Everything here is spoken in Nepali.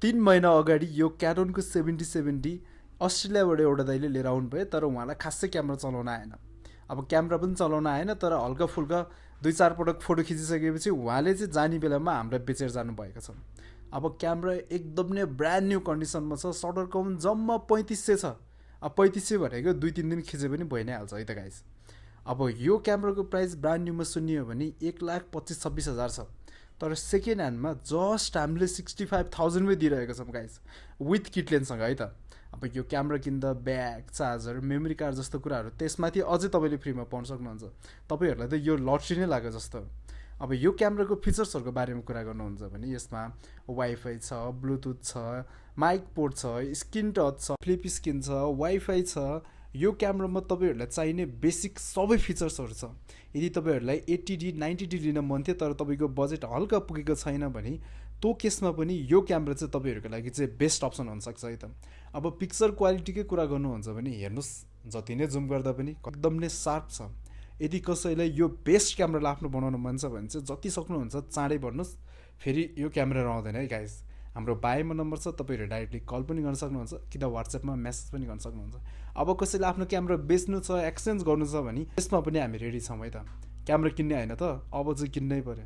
3 महिना अगाडि यो क्यानोनको 7070 अस्ट्रेलियाबाट एउटा दाइले लिएर आउनु भयो, तर उहाँलाई खासै क्यामेरा चलाउन आएन। अब क्यामेरा पनि चलाउन आएन, तर हल्का फुल्का 2-4 पटक फोटो खिचिसकेपछि उहाँले चाहिँ जाने बेलामा हामीलाई बेचेर जानुभएको छ। अब क्यामेरा एकदम नै ब्रान्ड न्यू कन्डिसनमा छ। सटर काउन्ट जम्मा 3500 छ। अब 3500 भनेको 2-3 दिन खिचे पनि भइ नै हाल्छ है त गाइस। अब यो क्यामेराको प्राइस ब्रान्ड न्यूमा सुनियो भने 1,25,000-26,000 छ, तर सेकेन्ड ह्यान्डमा जस्ट हामीले 65,000 मै दिइरहेको छौँ गाइस, विथ किट लेन्ससँग है त। अब यो क्यामेरा किन्दा ब्याग, चार्जर, मेमोरी कार्ड जस्तो कुराहरू त्यसमाथि अझै तपाईँले फ्रीमा पाउन सक्नुहुन्छ। तपाईँहरूलाई त यो लटरी नै लाग्यो जस्तो। अब यो क्यामेराको फिचर्सहरूको बारेमा कुरा गर्नुहुन्छ भने यसमा वाइफाई छ, ब्लुटुथ छ, माइक पोर्ट छ, स्क्रिन टच छ, फ्लिप स्क्रिन छ, वाइफाई छ। यो क्यामेरामा तपाईँहरूलाई चाहिने बेसिक सबै फिचर्सहरू छ। यदि तपाईँहरूलाई 80D 90D लिन मन थियो तर तपाईँको बजेट हल्का पुगेको छैन भने त्यो केसमा पनि यो क्यामेरा चाहिँ तपाईँहरूको लागि चाहिँ बेस्ट अप्सन हुनसक्छ है त। अब पिक्चर क्वालिटीकै कुरा गर्नुहुन्छ भने हेर्नुहोस्, जति नै जुम गर्दा पनि एकदम नै सार्प छ। यदि कसैलाई यो बेस्ट क्यामेरालाई आफ्नो बनाउन मन छ भने चाहिँ जति सक्नुहुन्छ चाँडै भन्नुहोस्, फेरि यो क्यामेरा रहँदैन है गाइस। हाम्रो बायोमा नम्बर छ, तपाईँहरू डाइरेक्टली कल पनि गर्न सक्नुहुन्छ कि त वाट्सएपमा मेसेज पनि गर्न सक्नुहुन्छ। अब कसैलाई आफ्नो क्यामेरा बेच्नु छ, एक्सचेन्ज गर्नु छ भने त्यसमा पनि हामी रेडी छौँ है त। क्यामेरा किन्ने होइन त, अब चाहिँ किन्नै पऱ्यो।